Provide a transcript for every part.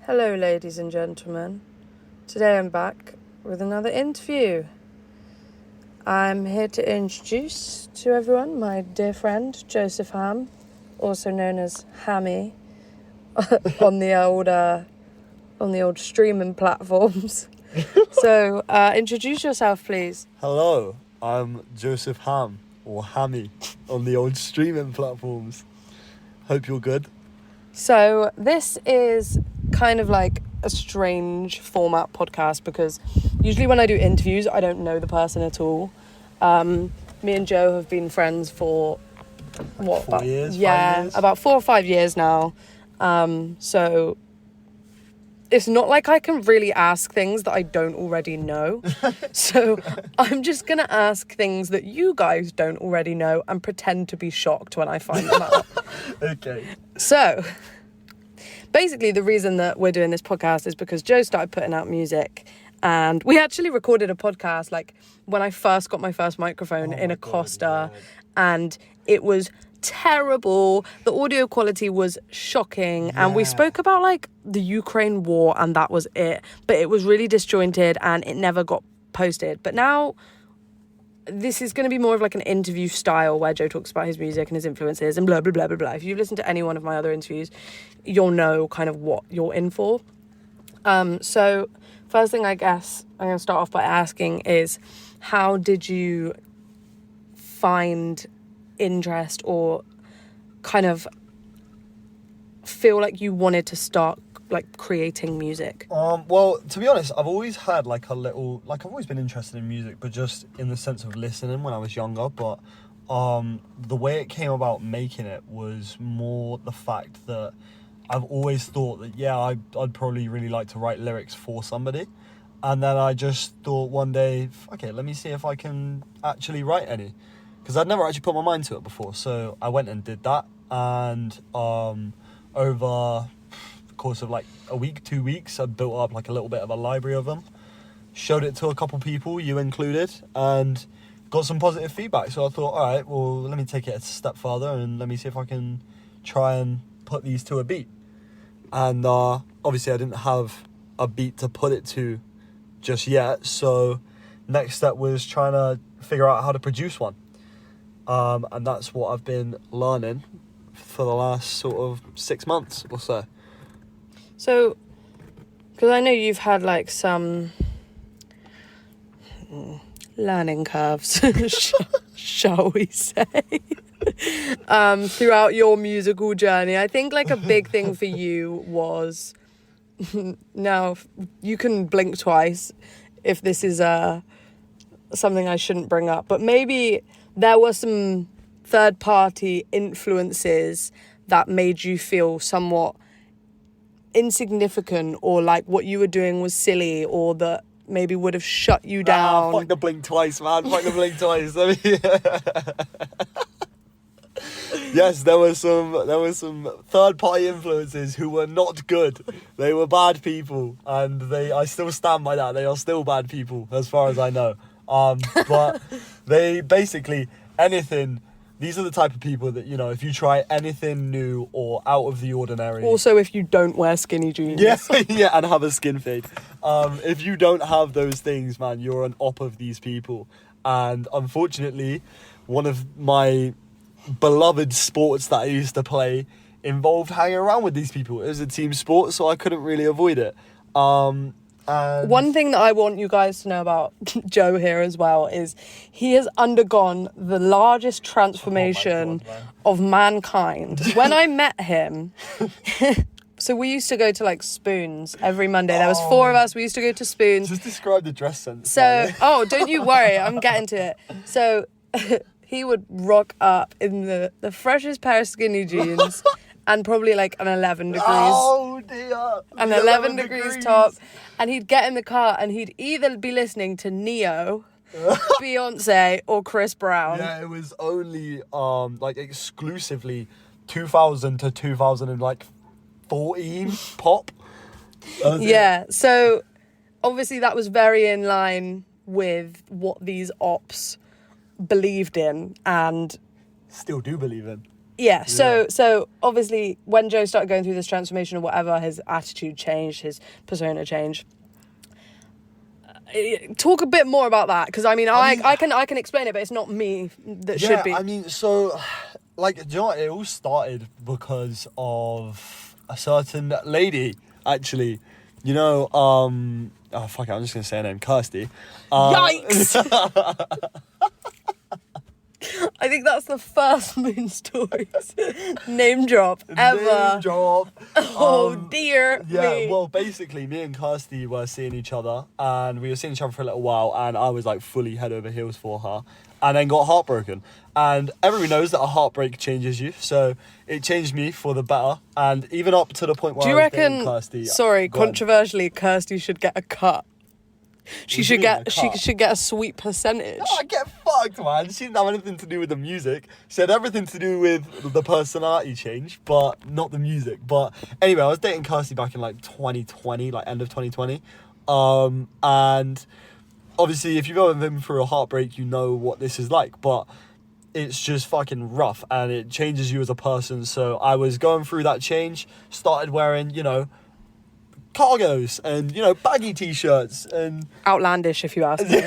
Hello, ladies and gentlemen. Today I'm back with another interview. I'm here to introduce to everyone my dear friend, Joseph Ham, also known as Hammy, on the old streaming platforms. So, introduce yourself, please. Hello, I'm Joseph Ham, or Hammy, on the old streaming platforms. Hope you're good. So, this is kind of like a strange format podcast because usually when I do interviews, I don't know the person at all. Me and Joe have been friends for, what? 4 years? Yeah, 5 years? about 4 or 5 years now. So it's not like I can really ask things that I don't already know. So I'm just going to ask things that you guys don't already know and pretend to be shocked when I find them out. Okay. So basically the reason that we're doing this podcast is because Joe started putting out music, and we actually recorded a podcast like when I first got my first microphone in a Costa, and it was terrible. The audio quality was shocking, and we spoke about like the Ukraine war, and that was it. But it was really disjointed and it never got posted. But now this is going to be more of like an interview style where Joe talks about his music and his influences and blah blah blah blah blah. If you've listened to any one of my other interviews, you'll know kind of what you're in for. So first thing I guess I'm going to start off by asking is, how did you find interest or kind of feel like you wanted to start like creating music? Well, to be honest, I've always had I've always been interested in music, but just in the sense of listening when I was younger. But the way it came about making it was more the fact that I've always thought that, I'd probably really like to write lyrics for somebody. And then I just thought one day, okay, let me see if I can actually write any. Because I'd never actually put my mind to it before. So I went and did that. And over the course of like a week, 2 weeks, I built up like a little bit of a library of them. Showed it to a couple people, you included, and got some positive feedback. So I thought, all right, well, let me take it a step further and let me see if I can try and put these to a beat. And obviously I didn't have a beat to put it to just yet. So next step was trying to figure out how to produce one. And that's what I've been learning for the last sort of 6 months or so. So, because I know you've had like some learning curves, shall we say, throughout your musical journey. I think like a big thing for you was, now you can blink twice if this is something I shouldn't bring up, but maybe there were some third-party influences that made you feel somewhat insignificant, or like what you were doing was silly, or that maybe would have shut you down. Fuck the blink twice, man. Fuck the blink twice. Yes, there were some third-party influences who were not good. They were bad people, and I still stand by that. They are still bad people, as far as I know. But they basically, anything, these are the type of people that, you know, if you try anything new or out of the ordinary. Also, if you don't wear skinny jeans. Yeah, and have a skin fade. If you don't have those things, man, you're an op of these people. And unfortunately, one of my beloved sports that I used to play involved hanging around with these people. It was a team sport, so I couldn't really avoid it. And one thing that I want you guys to know about Joe here as well is he has undergone the largest transformation of mankind. When I met him, so we used to go to like Spoons every Monday. There was 4 of us. We used to go to Spoons. Just describe the dress sense. So, don't you worry. I'm getting to it. So he would rock up in the freshest pair of skinny jeans and probably like an 11 degrees. Oh dear. An 11 degrees top. And he'd get in the car and he'd either be listening to Neo, Beyonce, or Chris Brown. Yeah, it was only like exclusively 2000 to 2014 pop. Yeah, so obviously that was very in line with what these ops believed in and still do believe in. Yeah, so obviously when Joe started going through this transformation or whatever, his attitude changed, his persona changed. Talk a bit more about that, because I mean, I can explain it, but it's not me that should be. I mean, so, like, do you know what? It all started because of a certain lady, actually. You know, oh, fuck it, I'm just going to say her name, Kirsty. Yikes! I think that's the first Moon Stories name drop ever. Name drop. Oh dear Yeah, me. well, basically, me and Kirsty were seeing each other, and we were seeing each other for a little while, and I was like fully head over heels for her, and then got heartbroken. And everybody knows that a heartbreak changes you, so it changed me for the better. And even up to the point where Do you I was dating reckon? Kirsty. Sorry, Go on. controversially, Kirsty should get a cut. She What do you mean, a she cut? should get a sweet percentage. Oh, I get fucked, man. She didn't have anything to do with the music. She had everything to do with the personality change, but not the music. But anyway, I was dating Kirsty back in like 2020, like end of 2020. And obviously, if you've ever been through a heartbreak, you know what this is like. But it's just fucking rough, and it changes you as a person. So I was going through that change, started wearing, you know, cargos and, you know, baggy t-shirts and Outlandish, if you ask me.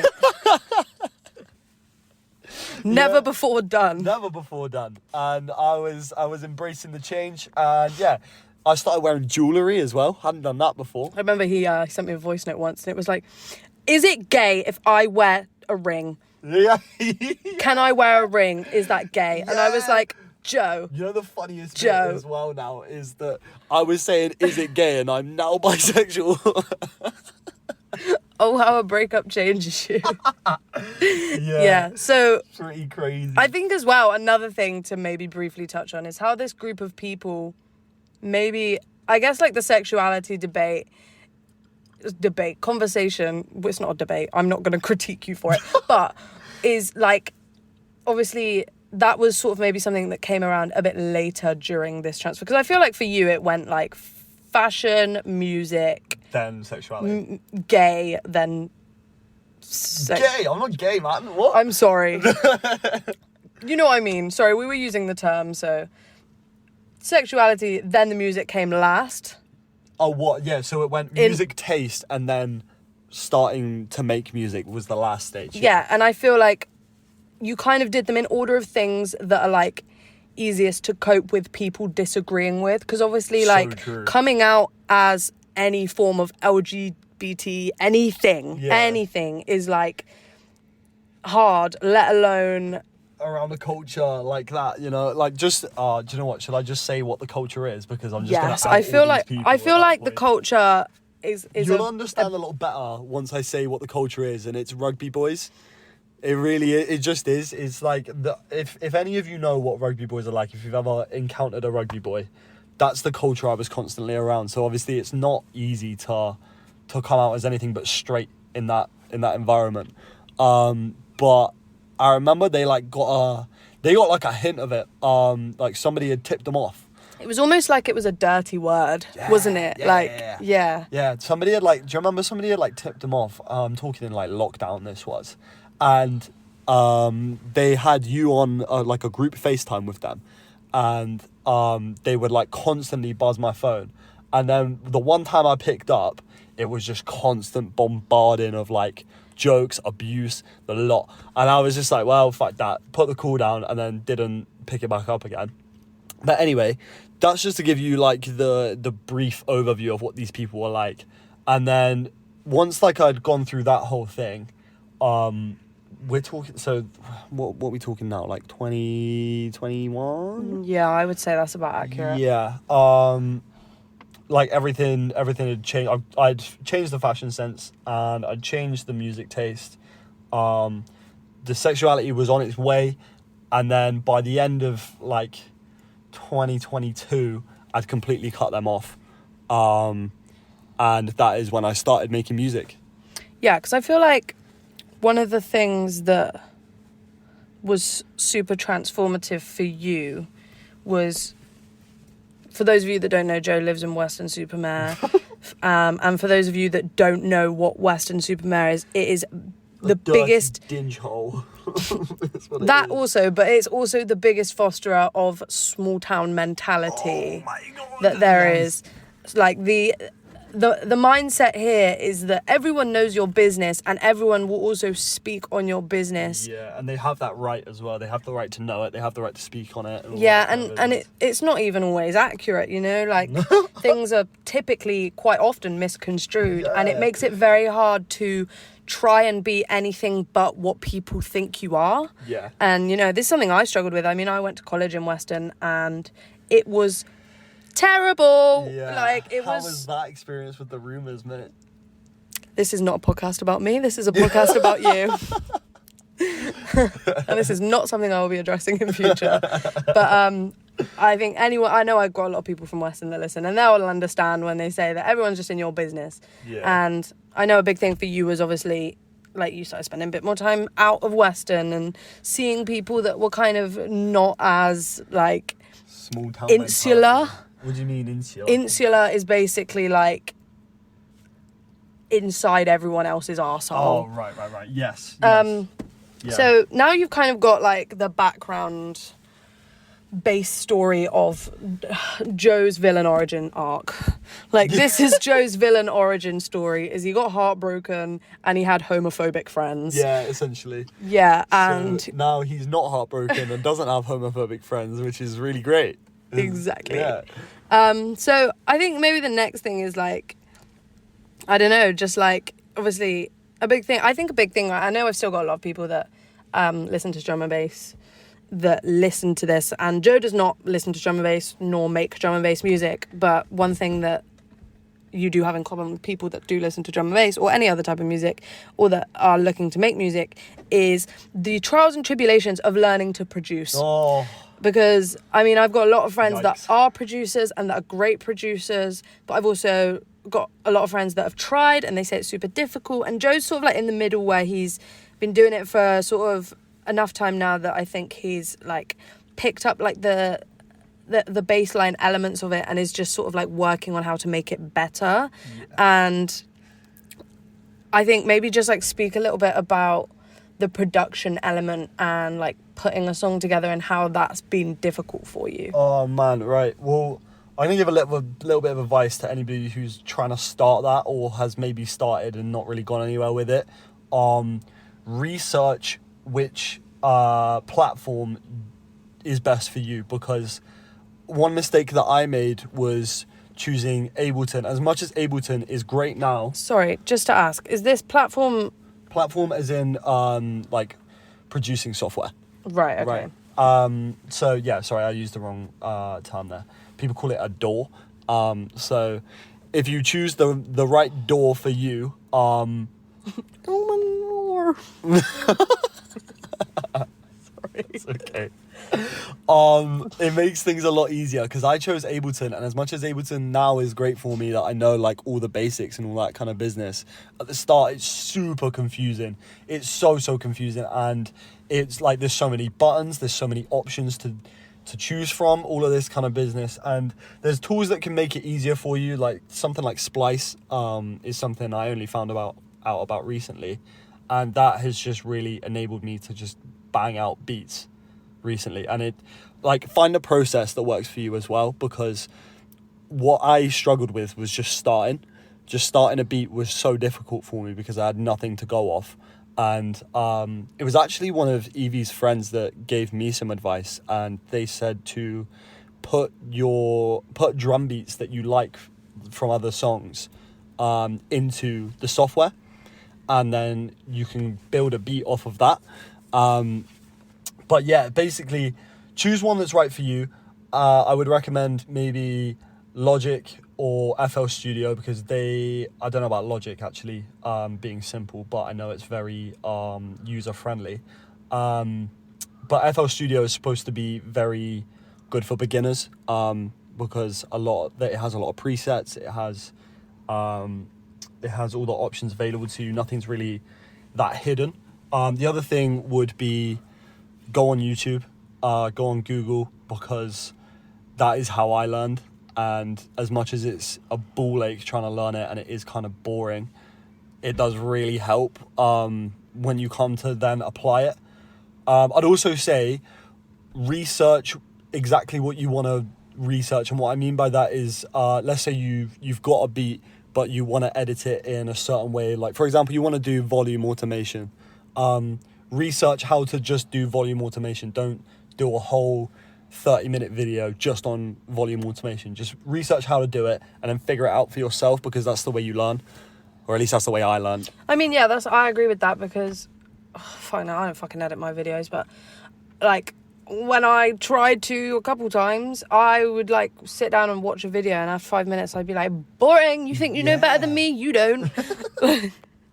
Never before done. never before done. And I was embracing the change, and yeah, I started wearing jewellery as well. Hadn't done that before. I remember he sent me a voice note once, and it was like, "Is it gay if I wear a ring? Yeah. Can I wear a ring? Is that gay?" And I was Yeah. like, Joe. You know the funniest Joe. bit as well now is that I was saying, is it gay? And I'm now bisexual. Oh, how a breakup changes you. Yeah. Yeah. So Pretty crazy. I think as well, another thing to maybe briefly touch on is how this group of people, maybe, I guess like the sexuality conversation, well, it's not a debate, I'm not going to critique you for it, but is like, obviously that was sort of maybe something that came around a bit later during this transfer. Because I feel like for you, it went like fashion, music, Then sexuality. gay, then... Gay? I'm not gay, man. What? I'm sorry. You know what I mean. Sorry, we were using the term, so... Sexuality, then the music came last. Oh, what? Yeah, so it went music taste, and then starting to make music was the last stage. Yeah, and I feel like you kind of did them in order of things that are like easiest to cope with people disagreeing with, because obviously So like true. coming out as any form of LGBT anything is like hard, let alone Around the culture like that, you know, like just do you know what, should I just say what the culture is, because I'm just yes, gonna I feel like the culture is you'll understand a little better once I say what the culture is, and it's rugby boys. It really is. It just is. It's like if any of you know what rugby boys are like, if you've ever encountered a rugby boy, that's the culture I was constantly around. So obviously it's not easy to come out as anything but straight in that environment. But I remember they got like a hint of it. Like somebody had tipped them off. it was almost like it was a dirty word, wasn't it? Yeah, somebody had like, do you remember somebody had like tipped them off? Talking in like lockdown this was. And they had you on like a group FaceTime with them. And they would like constantly buzz my phone. And then the one time I picked up, it was just constant bombarding of like jokes, abuse, the lot. And I was just like, well, fuck that. Put the call down, and then didn't pick it back up again. But anyway, that's just to give you like the brief overview of what these people were like. And then once like I'd gone through that whole thing, we're talking, so what are we talking now, like 2021? Yeah, I would say that's about accurate. Yeah. Like everything had changed. I'd changed the fashion sense, and I'd changed the music taste. The sexuality was on its way, and then by the end of like 2022, I'd completely cut them off. And that is when I started making music. Yeah, because I feel like one of the things that was super transformative for you was, for those of you that don't know, Joe lives in Weston-super-Mare. And for those of you that don't know what Weston-super-Mare is, it is the biggest dinge hole. that also, but it's also the biggest fosterer of small town mentality that there is. Like the mindset here is that everyone knows your business and everyone will also speak on your business. Yeah, and they have that right as well. They have the right to know it. They have the right to speak on it. And it's not even always accurate, you know? Like, things are typically quite often misconstrued, and it makes it very hard to try and be anything but what people think you are. Yeah. And, you know, this is something I struggled with. I mean, I went to college in Western, and it was terrible. Yeah. Like, How was that experience with the rumours, mate? This is not a podcast about me. This is a podcast about you. And this is not something I will be addressing in future. But I think I know I've got a lot of people from Western that listen, and they'll understand when they say that everyone's just in your business. Yeah. And I know a big thing for you was obviously, like, you started spending a bit more time out of Western and seeing people that were kind of not as, like, small town insular. Mentality. What do you mean insular? Insular is basically like inside everyone else's arsehole. Oh, right. Yes. Yeah. So now you've kind of got like the background base story of Joe's villain origin arc. Like, this is Joe's villain origin story, is he got heartbroken and he had homophobic friends. Yeah, essentially. Yeah, and so now he's not heartbroken and doesn't have homophobic friends, which is really great. Exactly. Yeah. So I think maybe the next thing is, like, I don't know, just like, obviously a big thing, I know I've still got a lot of people that listen to drum and bass, that listen to this, and Joe does not listen to drum and bass nor make drum and bass music, but one thing that you do have in common with people that do listen to drum and bass or any other type of music, or that are looking to make music, is the trials and tribulations of learning to produce. Oh. Because, I mean, I've got a lot of friends Yikes. that are producers and that are great producers, but I've also got a lot of friends that have tried and they say it's super difficult. And Joe's sort of like in the middle, where he's been doing it for sort of enough time now that I think he's like picked up like the baseline elements of it and is just sort of like working on how to make it better. Yeah. And I think maybe just like speak a little bit about the production element and like putting a song together and how that's been difficult for you. Oh man, right. Well, I'm gonna give a little bit of advice to anybody who's trying to start that or has maybe started and not really gone anywhere with it. Research which platform is best for you, because one mistake that I made was choosing Ableton. As much as Ableton is great now. Sorry, just to ask, is this platform as in like producing software? Right, okay. Right. So yeah, sorry, I used the wrong term there. People call it a DAW. So if you choose the right DAW for you, oh my lord. Sorry. It's okay. It makes things a lot easier, because I chose Ableton, and as much as Ableton now is great for me, that I know like all the basics and all that kind of business, at the start it's super confusing. It's so confusing, and it's like there's so many buttons, there's so many options to choose from, all of this kind of business, and there's tools that can make it easier for you, like something like Splice is something I only found out about recently, and that has just really enabled me to just bang out beats recently. And it, like, find a process that works for you as well, because what I struggled with was just starting a beat was so difficult for me because I had nothing to go off. And it was actually one of Evie's friends that gave me some advice, and they said to put drum beats that you like from other songs into the software, and then you can build a beat off of that. But yeah, basically choose one that's right for you. I would recommend maybe Logic or FL Studio, because I don't know about Logic actually being simple, but I know it's very user friendly. But FL Studio is supposed to be very good for beginners, because it has a lot of presets. It has all the options available to you. Nothing's really that hidden. The other thing would be go on YouTube, go on Google, because that is how I learned. And as much as it's a ball ache trying to learn it, and it is kind of boring, it does really help. when you come to then apply it. I'd also say research exactly what you want to research, and what I mean by that is, let's say you've got a beat, but you want to edit it in a certain way. Like, for example, you want to do volume automation. Research how to just do volume automation. Don't do a whole 30-minute video just on volume automation. Just research how to do it and then figure it out for yourself, because that's the way you learn. Or at least that's the way I learned. I mean, yeah, I agree with that, because fine, I don't fucking edit my videos, but like when I tried to a couple times, I would like sit down and watch a video, and after 5 minutes I'd be like, boring, you think you know better than me? You don't.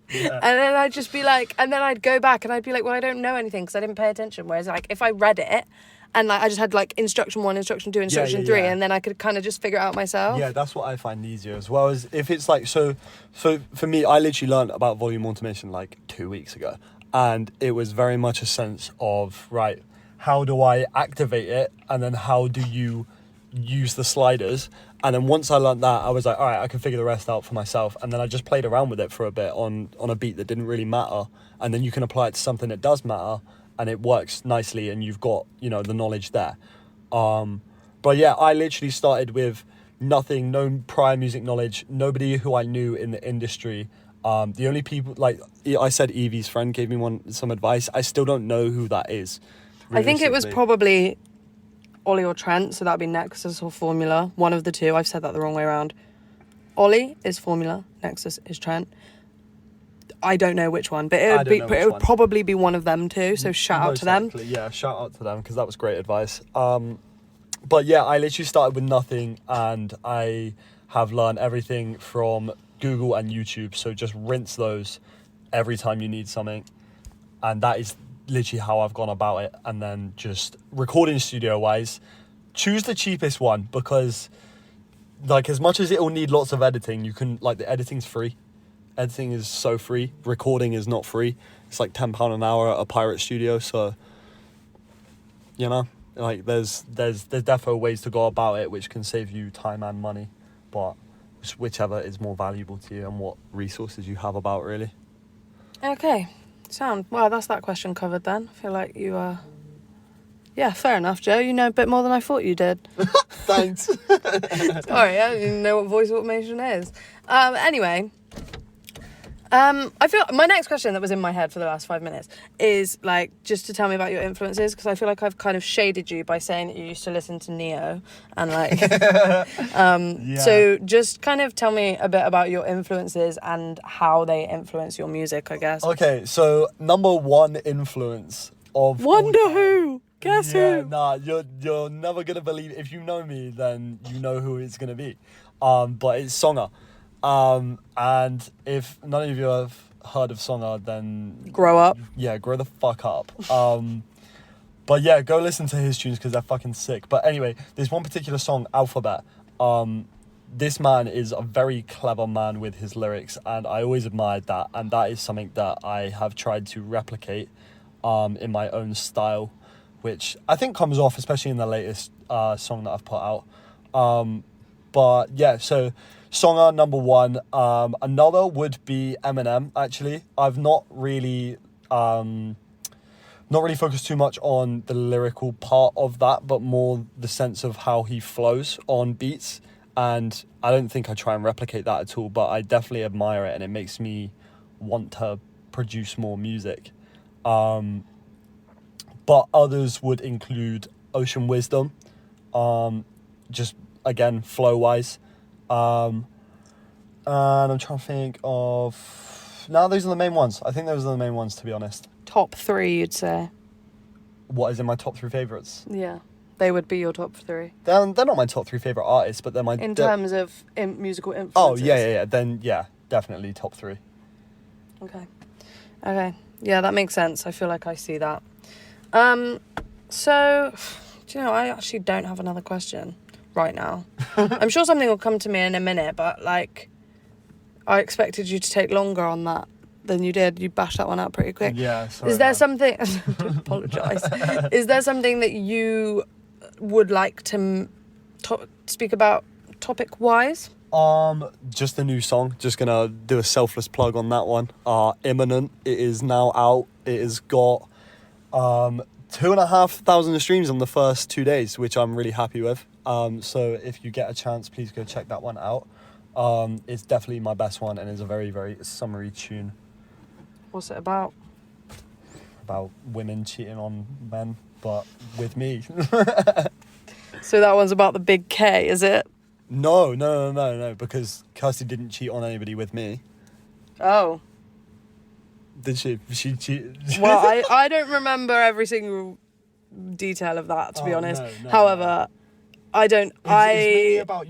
Yeah. And then I'd just be like, and then I'd go back and I'd be like, well, I don't know anything because I didn't pay attention. Whereas like if I read it and like I just had like instruction 1, instruction 2, instruction 3, and then I could kind of just figure it out myself. Yeah, that's what I find easier, as well as if it's like, so for me, I literally learned about volume automation like 2 weeks ago, and it was very much a sense of, right, how do I activate it, and then how do you use the sliders? And then once I learned that, I was like, all right, I can figure the rest out for myself. And then I just played around with it for a bit on a beat that didn't really matter. And then you can apply it to something that does matter, and it works nicely, and you've got, you know, the knowledge there. But yeah, I literally started with nothing, no prior music knowledge, nobody who I knew in the industry. The only people, like I said, Evie's friend gave me some advice. I still don't know who that is. I think it was probably Ollie or Trent, so that'd be Nexus or Formula. One of the two. I've said that the wrong way around. Ollie is Formula, Nexus is Trent. I don't know which one, but it would probably be one of them too. So shout out to them. Yeah, shout out to them, because that was great advice. But yeah, I literally started with nothing, and I have learned everything from Google and YouTube. So just rinse those every time you need something, and that is literally how I've gone about it. And then just recording studio wise, choose the cheapest one, because like as much as it will need lots of editing, you can, like, the editing's free. Editing is so free. Recording is not free. It's like £10 an hour at a pirate studio. So, you know, like there's definitely ways to go about it which can save you time and money, but whichever is more valuable to you and what resources you have about, really. Okay. Sound. Well, that's that question covered then. I feel like you yeah, fair enough, Joe. You know a bit more than I thought you did. Thanks. Sorry, I didn't even know what voice automation is. Anyway, I feel my next question that was in my head for the last 5 minutes is like just to tell me about your influences, because I feel like I've kind of shaded you by saying that you used to listen to Neo and like So just kind of tell me a bit about your influences and how they influence your music, I guess. Okay, so number one influence of Wonder Who. Guess who? Nah, you're never gonna believe it. If you know me, then you know who it's gonna be. But it's Songer. And if none of you have heard of Songer, then grow up. Yeah, grow the fuck up. But yeah, go listen to his tunes because they're fucking sick. But anyway, there's one particular song, Alphabet. This man is a very clever man with his lyrics, and I always admired that. And that is something that I have tried to replicate in my own style, which I think comes off, especially in the latest song that I've put out. But yeah, so Songer, number one. Another would be Eminem, actually. I've not really focused too much on the lyrical part of that, but more the sense of how he flows on beats. And I don't think I try and replicate that at all, but I definitely admire it, and it makes me want to produce more music. But others would include Ocean Wisdom, just, again, flow-wise. And I'm trying to think of... No, those are the main ones. I think those are the main ones, to be honest. Top 3, you'd say? What is in my top 3 favourites? Yeah, they would be your top 3. They're not my top 3 favourite artists, but they're my... In terms of musical influences? Oh, yeah. Then, yeah, definitely top 3. Okay. Yeah, that makes sense. I feel like I see that. So, do you know, I actually don't have another question right now. I'm sure something will come to me in a minute, but, like, I expected you to take longer on that than you did. You bashed that one out pretty quick. Yeah, sorry. Is there something... I apologise. Is there something that you would like to speak about topic-wise? Just a new song. Just gonna do a selfless plug on that one. Imminent. It is now out. It has got 2,500 streams on the first 2 days, which I'm really happy with. So if you get a chance, please go check that one out. It's definitely my best one, and it's a very, very summery tune. What's it about? About women cheating on men, but with me. So that one's about the big K, is it? No, because Kirsty didn't cheat on anybody with me. Oh. Did she? She cheated. Well, I don't remember every single detail of that, to be honest. No, However, I don't. It's mainly about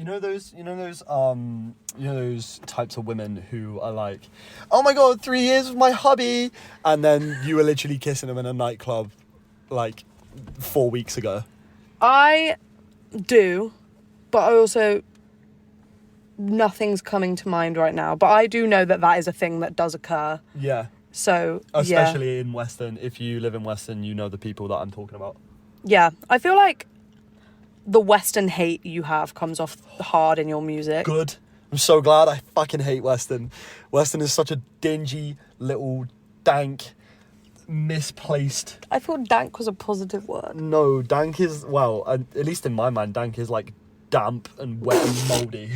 those types of women who are like, oh my god, 3 years with my hubby, and then you were literally kissing him in a nightclub, like 4 weeks ago. I do, but I also, nothing's coming to mind right now. But I do know that is a thing that does occur. Yeah. So especially in Western, if you live in Western, you know the people that I'm talking about. Yeah, I feel like the Western hate you have comes off hard in your music. Good. I'm so glad. I fucking hate Western. Western is such a dingy, little, dank, misplaced. I thought dank was a positive word. No, dank is, well, at least in my mind, dank is like damp and wet and mouldy.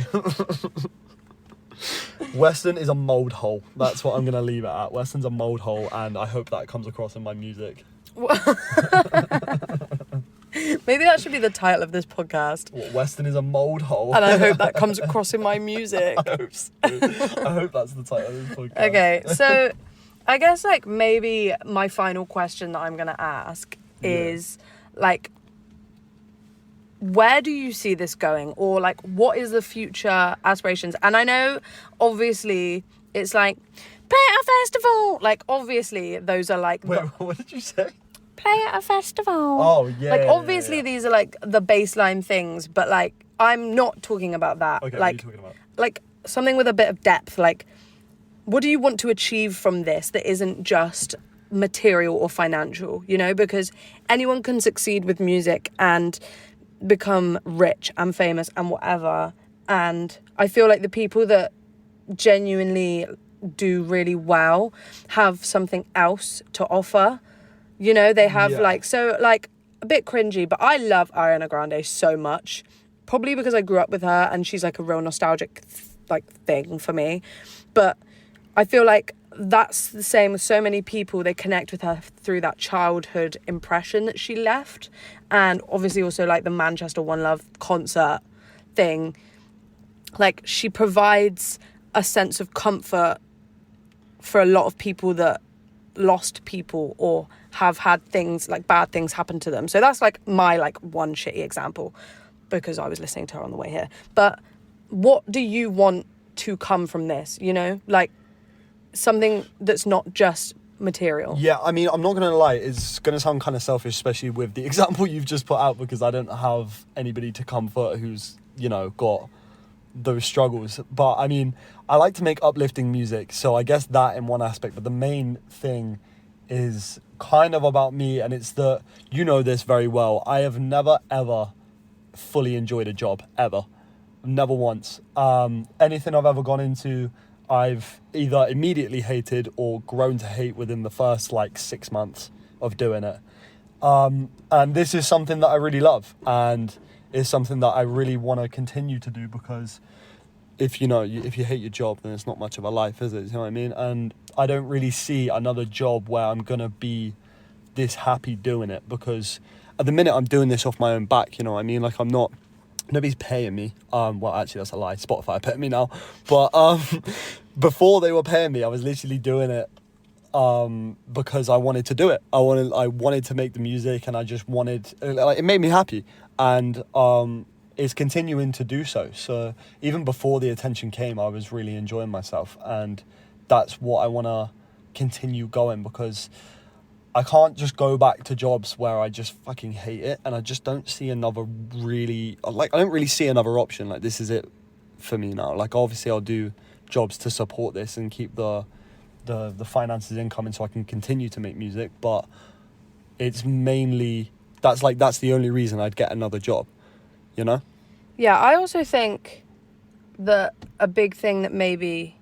Western is a mould hole. That's what I'm going to leave it at. Western's a mould hole, and I hope that comes across in my music. Maybe that should be the title of this podcast. What, Western is a mould hole? And I hope that comes across in my music. I hope so. I hope that's the title of this podcast. Okay, so I guess like maybe my final question that I'm going to ask is like, where do you see this going? Or like, what is the future aspirations? And I know obviously it's like, play at a festival. Like obviously those are like... Wait, what did you say? Play at a festival. Oh, yeah. Like obviously these are like the baseline things, but like I'm not talking about that. Okay, like, what are you talking about? Like something with a bit of depth. Like, what do you want to achieve from this that isn't just material or financial, you know? Because anyone can succeed with music and become rich and famous and whatever. And I feel like the people that genuinely do really well have something else to offer. You know, they have like, so like a bit cringy, but I love Ariana Grande so much. Probably because I grew up with her and she's like a real nostalgic like thing for me. But I feel like that's the same with so many people. They connect with her through that childhood impression that she left. And obviously also like the Manchester One Love concert thing. Like she provides a sense of comfort for a lot of people that lost people or have had things like bad things happen to them. So that's like my like one shitty example because I was listening to her on the way here. But what do you want to come from this, you know? Like something that's not just material. Yeah, I mean, I'm not going to lie, it's going to sound kind of selfish, especially with the example you've just put out, because I don't have anybody to comfort who's, you know, got those struggles. But I mean, I like to make uplifting music, so I guess that in one aspect, but the main thing is kind of about me, and it's that, you know this very well, I have never ever fully enjoyed a job, ever. Never once. Anything I've ever gone into, I've either immediately hated or grown to hate within the first like 6 months of doing it. And this is something that I really love, and is something that I really want to continue to do, because if you hate your job, then it's not much of a life, is it? You know what I mean? And I don't really see another job where I'm going to be this happy doing it, because at the minute I'm doing this off my own back, you know what I mean? Like nobody's paying me. Well, actually that's a lie. Spotify are paying me now. But before they were paying me, I was literally doing it because I wanted to do it. I wanted to make the music, and I just wanted, like, it made me happy, and it's continuing to do so. So even before the attention came, I was really enjoying myself, and that's what I want to continue going, because I can't just go back to jobs where I just fucking hate it, and I just don't see another really, like, I don't really see another option. Like, this is it for me now. Like, obviously I'll do jobs to support this and keep the finances incoming so I can continue to make music, but it's mainly, that's the only reason I'd get another job, you know? Yeah, I also think that a big thing that maybe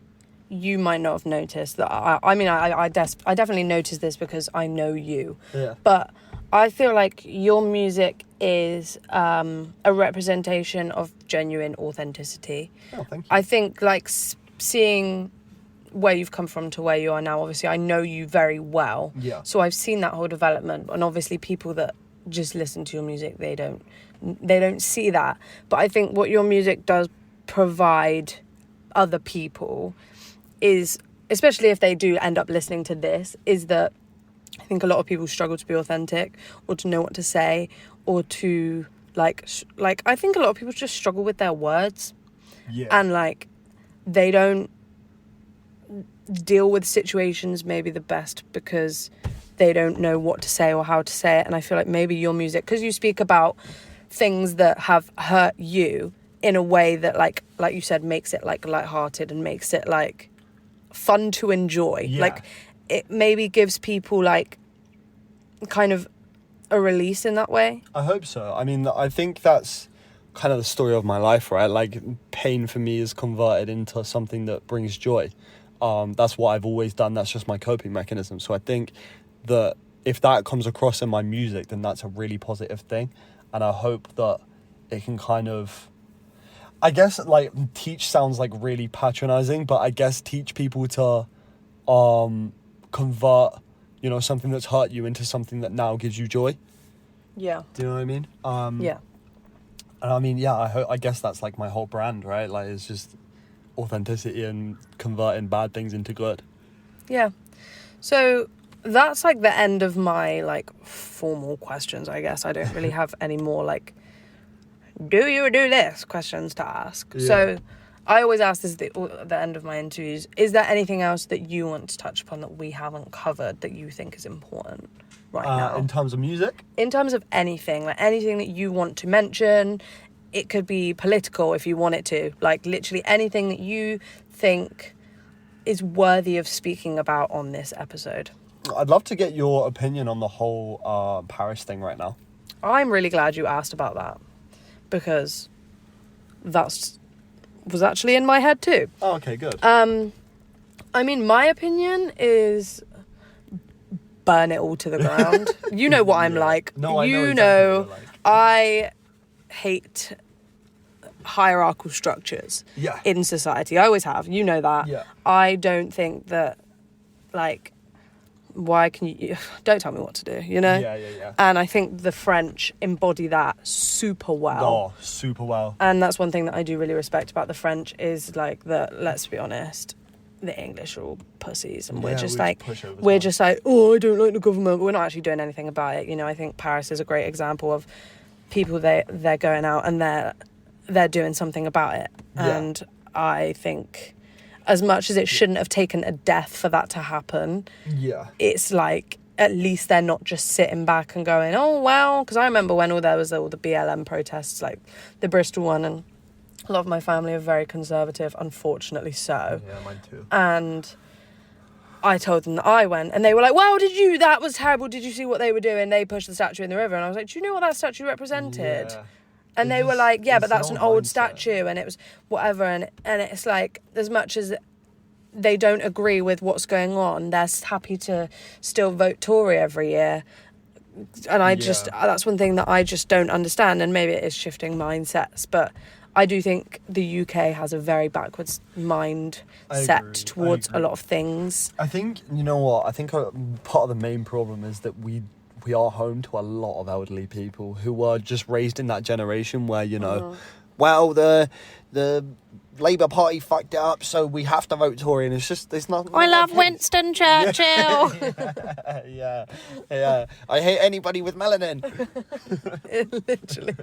you might not have noticed, that I definitely noticed this because I know you. Yeah. But I feel like your music is a representation of genuine authenticity. Oh, thank you. I think like seeing where you've come from to where you are now, obviously I know you very well. Yeah. So I've seen that whole development, and obviously people that just listen to your music, they don't see that. But I think what your music does provide other people is, especially if they do end up listening to this, is that I think a lot of people struggle to be authentic or to know what to say, or to like I think a lot of people just struggle with their words. Yeah. And like they don't deal with situations maybe the best because they don't know what to say or how to say it. And I feel like maybe your music, because you speak about things that have hurt you in a way that like you said, makes it like lighthearted and makes it like fun to enjoy. Yeah. Like it maybe gives people like kind of a release in that way. I hope so. I mean, I think that's kind of the story of my life, right? Like, pain for me is converted into something that brings joy. That's what I've always done. That's just my coping mechanism. So I think that if that comes across in my music, then that's a really positive thing. And I hope that it can kind of, I guess, like, teach sounds like really patronizing, but I guess teach people to convert, you know, something that's hurt you into something that now gives you joy. Yeah. Do you know what I mean? Yeah. And I mean, yeah, I guess that's like my whole brand, right? Like, it's just authenticity and converting bad things into good. Yeah. So that's like the end of my like formal questions, I guess. I don't really have any more like, do you do this questions to ask. Yeah. So I always ask this at the end of my interviews, is there anything else that you want to touch upon that we haven't covered that you think is important right now? In terms of music? In terms of anything, like anything that you want to mention. It could be political if you want it to, like literally anything that you think is worthy of speaking about on this episode. I'd love to get your opinion on the whole Paris thing right now. I'm really glad you asked about that, because was actually in my head too. Oh, okay, good. I mean, my opinion is burn it all to the ground. You know what I'm like. No, I know you exactly know, what you're like. I hate hierarchal structures in society. I always have. You know that. Yeah. I don't think that, like, why can you... Don't tell me what to do, you know? Yeah. And I think the French embody that super well. Oh, super well. And that's one thing that I do really respect about the French is, like, that, let's be honest, the English are all pussies, and we're just like, oh, I don't like the government, but we're not actually doing anything about it. You know, I think Paris is a great example of people, they're going out and they're doing something about it. Yeah. And I think as much as it shouldn't have taken a death for that to happen, it's like at least they're not just sitting back and going, oh well, because I remember when there was all the BLM protests, like the Bristol one, and a lot of my family are very conservative, unfortunately so. Yeah, mine too. And I told them that I went, and they were like, wow, that was terrible, did you see what they were doing? They pushed the statue in the river. And I was like, do you know what that statue represented? Yeah. And they were like, yeah, but that's an an old old mindset. statue, and it was whatever. And it's like, as much as they don't agree with what's going on, they're happy to still vote Tory every year. And that's one thing that I just don't understand. And maybe it is shifting mindsets, but I do think the UK has a very backwards mindset towards a lot of things. I think, you know what, I think part of the main problem is that we are home to a lot of elderly people who were just raised in that generation where, you know, well, the Labour Party fucked it up, so we have to vote Tory, and it's not. I love Winston Churchill. Yeah. I hate anybody with melanin. Literally.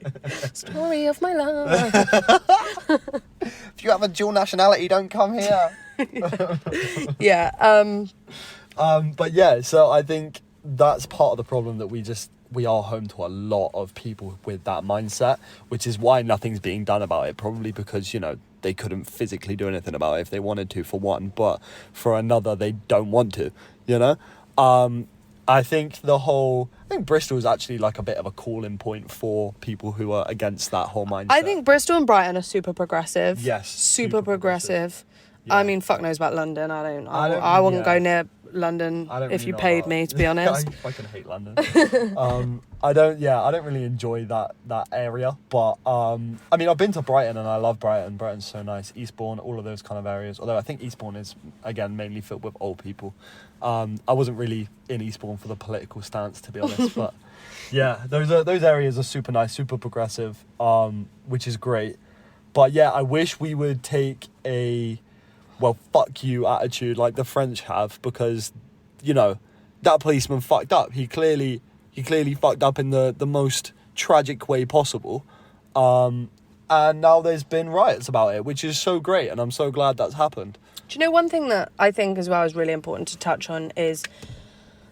Story of my life. If you have a dual nationality, don't come here. Yeah. But yeah, so I think that's part of the problem, that we are home to a lot of people with that mindset, which is why nothing's being done about it. Probably because, you know, they couldn't physically do anything about it if they wanted to, for one, but for another, they don't want to, you know? I think Bristol is actually like a bit of a calling point for people who are against that whole mindset. I think Bristol and Brighton are super progressive. Yes, super progressive. Yeah. I mean, fuck knows about London. I wouldn't go near London if you paid me, to be honest. I fucking hate London. I don't really enjoy that area, but I mean, I've been to Brighton and I love Brighton. Brighton's so nice. Eastbourne, all of those kind of areas. Although I think Eastbourne is, again, mainly filled with old people. I wasn't really in Eastbourne for the political stance, to be honest, but yeah, those areas are super nice, super progressive, which is great. But yeah, I wish we would take a, well, fuck you attitude like the French have, because, you know, that policeman fucked up. He clearly fucked up in the most tragic way possible. And now there's been riots about it, which is so great, and I'm so glad that's happened. Do you know one thing that I think as well is really important to touch on is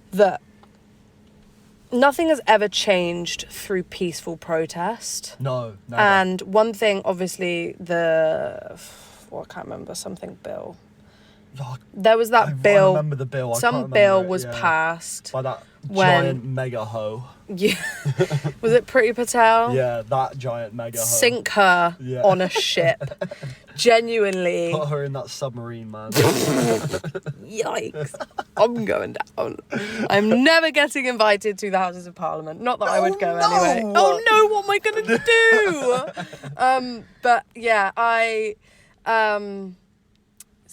that nothing has ever changed through peaceful protest. No, never. And one thing, obviously, I can't remember, something bill. There was that bill. I remember the bill. Some bill was passed. By that giant mega hoe. Yeah. Was it Priti Patel? Yeah, that giant mega hoe. Sink her on a ship. Genuinely. Put her in that submarine, man. Yikes. I'm going down. I'm never getting invited to the Houses of Parliament. Not that I would go anyway. Oh no, what am I going to do? But yeah,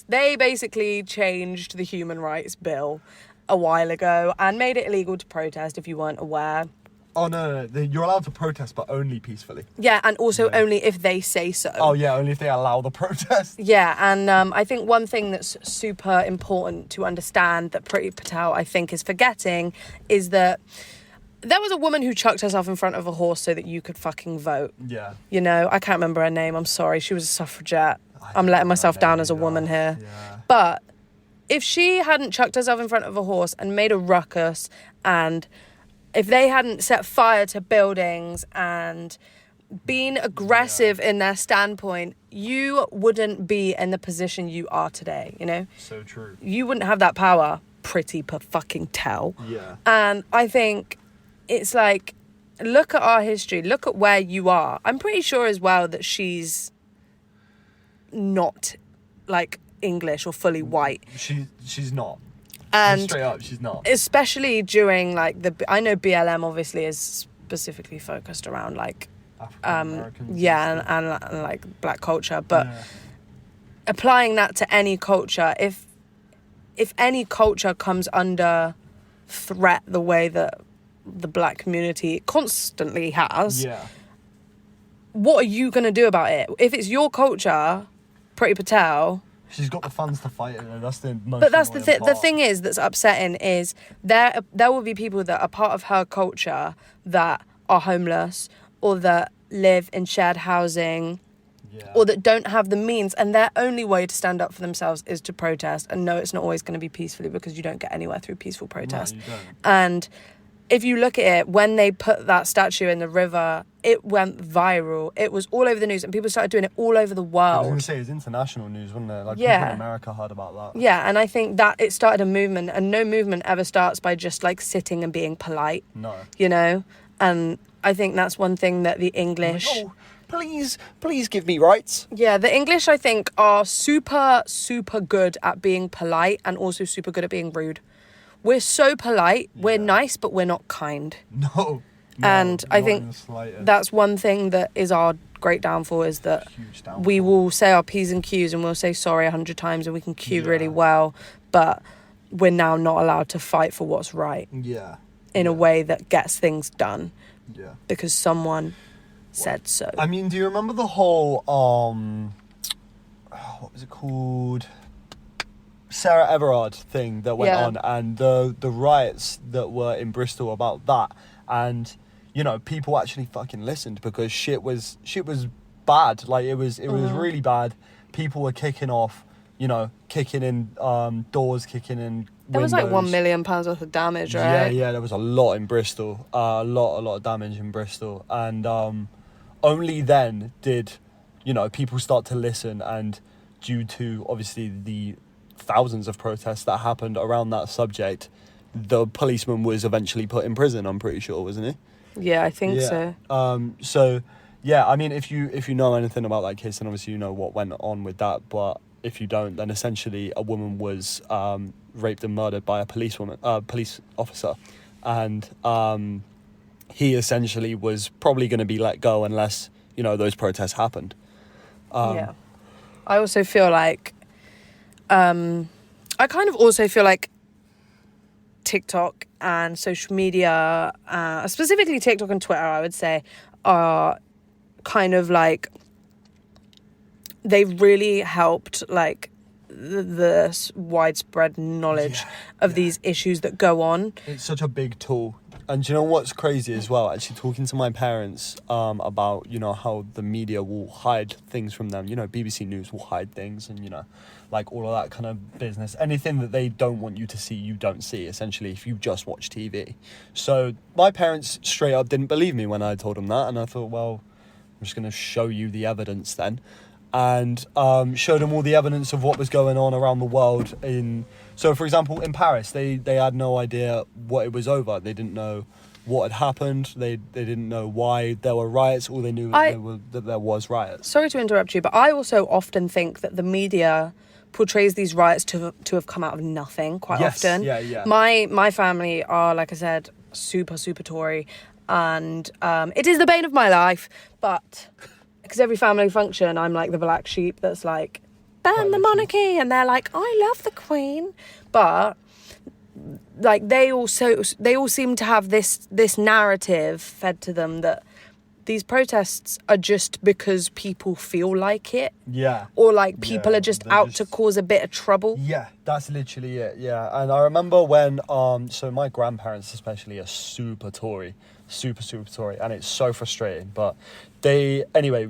they basically changed the human rights bill a while ago and made it illegal to protest if you weren't aware. Oh, no. You're allowed to protest, but only peacefully. Yeah, and also only if they say so. Oh, yeah, only if they allow the protest. Yeah, and I think one thing that's super important to understand that Priti Patel, I think, is forgetting is that there was a woman who chucked herself in front of a horse so that you could fucking vote. Yeah. You know, I can't remember her name. I'm sorry. She was a suffragette. I'm letting myself down as a woman here. Yeah. But if she hadn't chucked herself in front of a horse and made a ruckus, and if they hadn't set fire to buildings and been aggressive in their standpoint, you wouldn't be in the position you are today, you know? So true. You wouldn't have that power, Priti fucking tell. Yeah. And I think it's like, look at our history, look at where you are. I'm pretty sure as well that she's not like English or fully white. She's not. And straight up, she's not. Especially during like I know BLM obviously is specifically focused around like African-Americans. And like black culture, but applying that to any culture, if any culture comes under threat the way that the black community constantly has, what are you going to do about it? If it's your culture, Priti Patel, she's got the funds to fight it, and that's the most. But that's the thing. The thing is that's upsetting is there will be people that are part of her culture that are homeless or that live in shared housing, or that don't have the means, and their only way to stand up for themselves is to protest. And no, it's not always going to be peacefully, because you don't get anywhere through peaceful protest. No, you don't. And if you look at it, when they put that statue in the river, it went viral. It was all over the news, and people started doing it all over the world. I was going to say, it's international news, wasn't it? Like, people in America heard about that. Yeah, and I think that it started a movement, and no movement ever starts by just, like, sitting and being polite. No. You know? And I think that's one thing that the English... Like, please give me rights. Yeah, the English, I think, are super, super good at being polite and also super good at being rude. We're so polite, we're nice, but we're not kind. No. And I think that's one thing that is our great downfall, is that we will say our P's and Q's and we'll say sorry 100 times and we can queue really well, but we're now not allowed to fight for what's right. Yeah. In a way that gets things done. Yeah. Because someone said so. I mean, do you remember the whole, what was it called? Sarah Everard thing that went on, and the riots that were in Bristol about that, and you know, people actually fucking listened, because shit was bad. Like it was really bad. People were kicking off, you know, kicking in doors, kicking in windows. There was like £1 million worth of damage, right? Yeah, there was a lot in Bristol, a lot of damage in Bristol, and only then did, you know, people start to listen, and due to obviously the thousands of protests that happened around that subject, the policeman was eventually put in prison, I'm pretty sure, wasn't he? Yeah, I think so. So, yeah, I mean, if you know anything about that case, then obviously you know what went on with that. But if you don't, then essentially a woman was raped and murdered by a police officer. And he essentially was probably going to be let go unless, you know, those protests happened. Yeah. I also feel like... I kind of also feel like TikTok and social media, specifically TikTok and Twitter, I would say, are kind of like, they've really helped like the widespread knowledge of these issues that go on. It's such a big tool. And do you know what's crazy as well? Actually, talking to my parents about, you know, how the media will hide things from them. You know, BBC News will hide things and, you know, like all of that kind of business. Anything that they don't want you to see, you don't see, essentially, if you just watch TV. So my parents straight up didn't believe me when I told them that. And I thought, well, I'm just going to show you the evidence then. And showed them all the evidence of what was going on around the world. So, for example, in Paris, they had no idea what it was over. They didn't know what had happened. They didn't know why there were riots. All they knew that there was riots. Sorry to interrupt you, but I also often think that the media portrays these riots to have come out of nothing quite often. Yeah. My family are, like I said, super Tory, and it is the bane of my life, but because every family function I'm like the black sheep that's like, ban the monarchy, and they're like, I love the Queen, but like they all seem to have this narrative fed to them that these protests are just because people feel like it. Yeah. Or like people are just out to cause a bit of trouble. Yeah, that's literally it. Yeah. And I remember when so my grandparents especially are super Tory, and it's so frustrating. But anyway,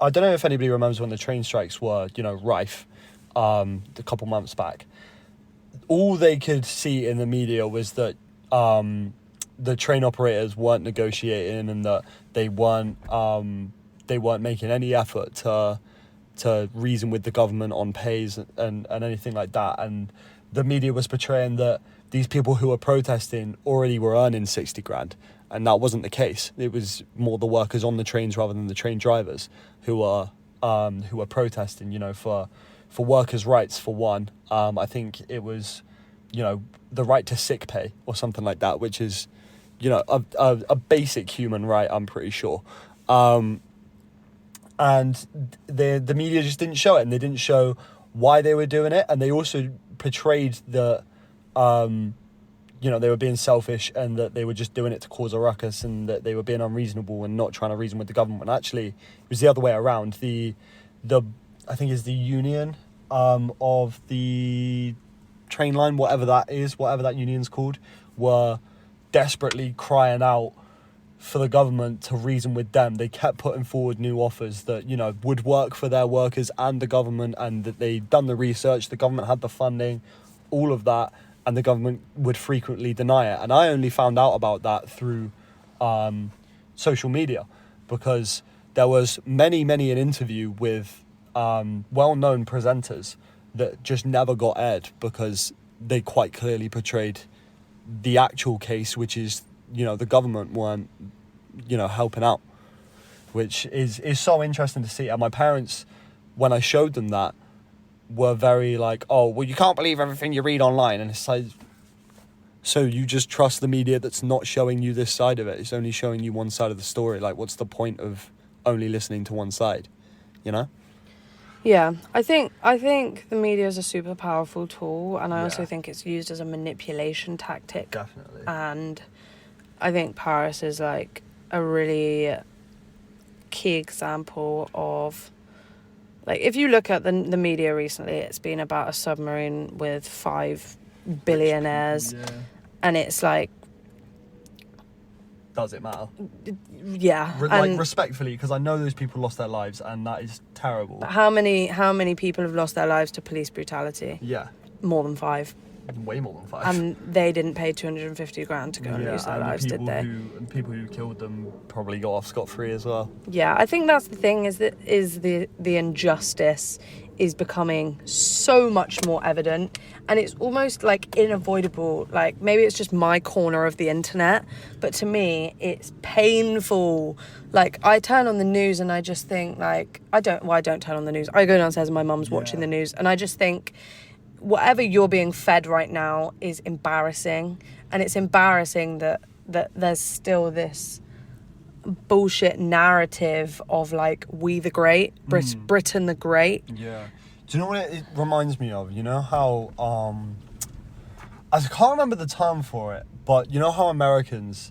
I don't know if anybody remembers when the train strikes were, you know, rife a couple months back. All they could see in the media was that the train operators weren't negotiating and that they weren't making any effort to reason with the government on pays and anything like that. And the media was portraying that these people who were protesting already were earning 60 grand. And that wasn't the case. It was more the workers on the trains rather than the train drivers who were protesting, you know, for workers' rights, for one. I think it was, you know, the right to sick pay or something like that, which is, you know, a basic human right, I'm pretty sure. And the media just didn't show it, and they didn't show why they were doing it, and they also portrayed that, you know, they were being selfish and that they were just doing it to cause a ruckus and that they were being unreasonable and not trying to reason with the government. When actually, it was the other way around. The I think is the union of the train line, whatever that union's called, were desperately crying out for the government to reason with them. They kept putting forward new offers that, you know, would work for their workers and the government, and that they'd done the research, the government had the funding, all of that, and the government would frequently deny it. And I only found out about that through social media, because there was many an interview with well-known presenters that just never got aired because they quite clearly portrayed the actual case, which is, you know, the government weren't, you know, helping out, which is so interesting to see. And my parents, when I showed them that, were very like, oh, well, you can't believe everything you read online. And it's like, so you just trust the media that's not showing you this side of it? It's only showing you one side of the story. Like, what's the point of only listening to one side, you know? Yeah, I think the media is a super powerful tool, and I also think it's used as a manipulation tactic. Definitely. And I think Paris is like a really key example of, like, if you look at the media recently, it's been about a submarine with 5 billionaires, and it's like, does it matter? Yeah. Like, respectfully, because I know those people lost their lives, and that is terrible. But how many people have lost their lives to police brutality? Yeah. More than 5. Way more than 5. And they didn't pay 250 grand to go and lose their lives, did they? And people who killed them probably got off scot-free as well. Yeah, I think that's the thing, is the injustice is becoming so much more evident, and it's almost like unavoidable. Like, maybe it's just my corner of the internet, but to me it's painful. Like, I turn on the news and I just think, like, I don't turn on the news. I go downstairs and my mum's watching the news, and I just think whatever you're being fed right now is embarrassing. And it's embarrassing that there's still this bullshit narrative of, like, we the great, Britain the great. Yeah. Do you know what it reminds me of? You know how I can't remember the term for it, but you know how Americans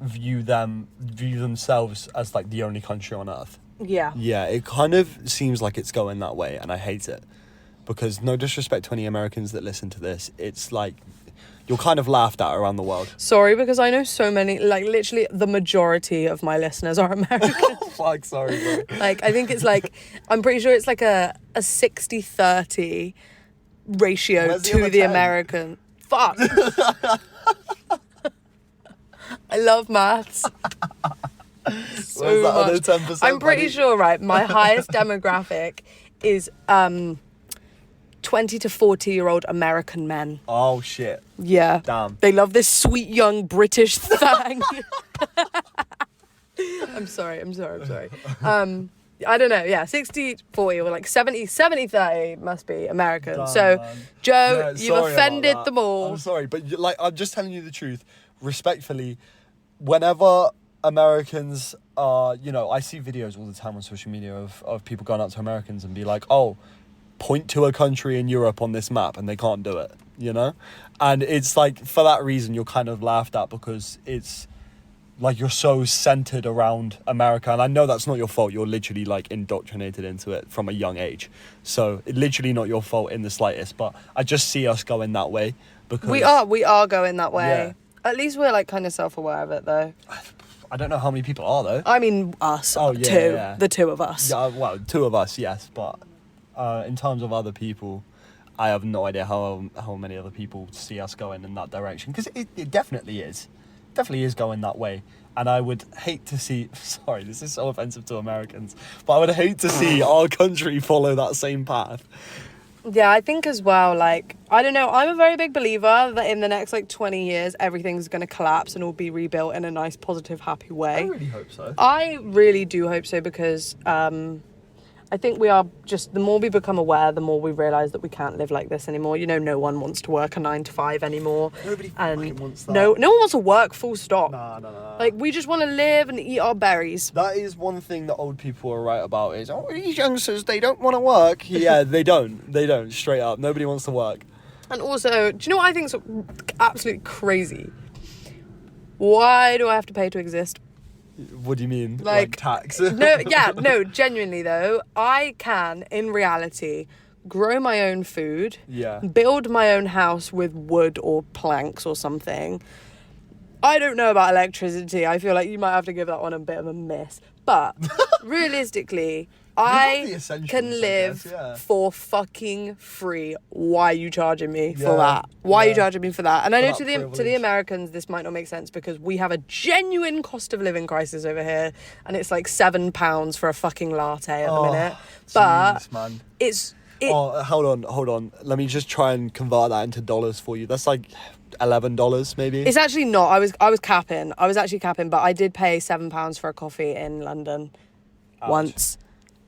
view themselves as, like, the only country on earth? Yeah. Yeah, it kind of seems like it's going that way, and I hate it. Because, no disrespect to any Americans that listen to this, it's like you're kind of laughed at around the world. Sorry, because I know so many, like, literally the majority of my listeners are American. Oh, fuck, sorry, bro. Like, I think it's like, I'm pretty sure it's like a 60-30 ratio Where's the to other the 10? American. Fuck. I love maths. So Where's that other much. 10%, I'm pretty buddy? sure, right, my highest demographic is 20 to 40-year-old American men. Oh, shit. Yeah. Damn. They love this sweet young British thing. I'm sorry. I don't know. Yeah, 60-40 or like 70-30 must be American. Damn, so, man. Joe, Yeah, you've sorry offended about that. them all. I'm sorry, but I'm just telling you the truth. Respectfully, whenever Americans are, I see videos all the time on social media of people going up to Americans and be like, oh, point to a country in Europe on this map, and they can't do it, And it's like, for that reason, you're kind of laughed at, because it's like you're so centered around America. And I know that's not your fault. You're literally, like, indoctrinated into it from a young age. So it's literally not your fault in the slightest. But I just see us going that way, because We are going that way. Yeah. At least we're, like, kind of self-aware of it, though. I don't know how many people are, though. I mean, us. Oh, yeah, two. yeah. The two of us. Yeah, well, two of us, yes. But in terms of other people, I have no idea how many other people see us going in that direction. Because it definitely is. Definitely is going that way. And I would hate to see... Sorry, this is so offensive to Americans. But I would hate to see our country follow that same path. Yeah, I think as well, like, I don't know, I'm a very big believer that in the next, like, 20 years, everything's going to collapse and all be rebuilt in a nice, positive, happy way. I really hope so. I really do hope so, because I think we are just, the more we become aware, the more we realise that we can't live like this anymore. No one wants to work a 9-to-5 anymore. Nobody fucking wants that. No one wants to work, full stop. Nah. Like, we just want to live and eat our berries. That is one thing that old people are right about is, these youngsters, they don't want to work. Yeah, they don't, straight up. Nobody wants to work. And also, do you know what I think is absolutely crazy? Why do I have to pay to exist? What do you mean? Like tax? No, genuinely though, I can, in reality, grow my own food, build my own house with wood or planks or something. I don't know about electricity. I feel like you might have to give that one a bit of a miss. But realistically, I can live for fucking free. Why are you charging me for that? Why are you charging me for that? And I know to the Americans, this might not make sense, because we have a genuine cost of living crisis over here, and it's like £7 for a fucking latte at the minute. But man. Hold on. Let me just try and convert that into dollars for you. That's like $11 maybe. It's actually not. I was capping. I was actually capping, but I did pay £7 for a coffee in London once.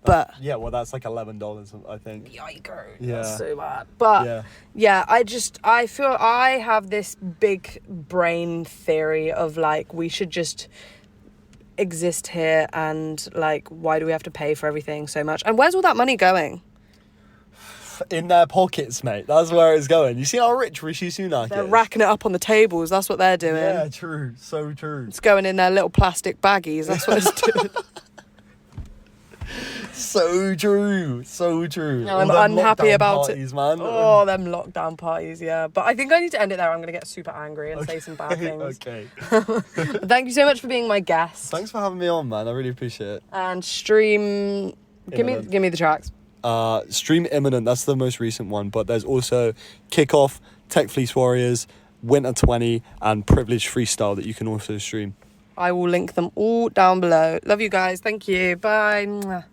But yeah, well, that's like $11, I think. Yikers. Yeah. That's so bad. But yeah, I feel I have this big brain theory of, like, we should just exist here, and, like, why do we have to pay for everything so much? And where's all that money going? In their pockets, mate. That's where it's going. You see how rich Rishi Sunak They're is? racking it up on the tables. That's what they're doing. Yeah, true. So true. It's going in their little plastic baggies. That's what it's doing. So true. No, I'm unhappy about parties, it. Man. Oh, them lockdown parties, yeah. But I think I need to end it there. I'm going to get super angry and say some bad things. Okay. Thank you so much for being my guest. Thanks for having me on, man. I really appreciate it. And stream... Give me the tracks. Stream Imminent, that's the most recent one, but there's also Kickoff, Tech Fleece Warriors, Winter 20, and Privileged Freestyle that you can also stream. I will link them all down below. Love you guys. Thank you. Bye. Mwah.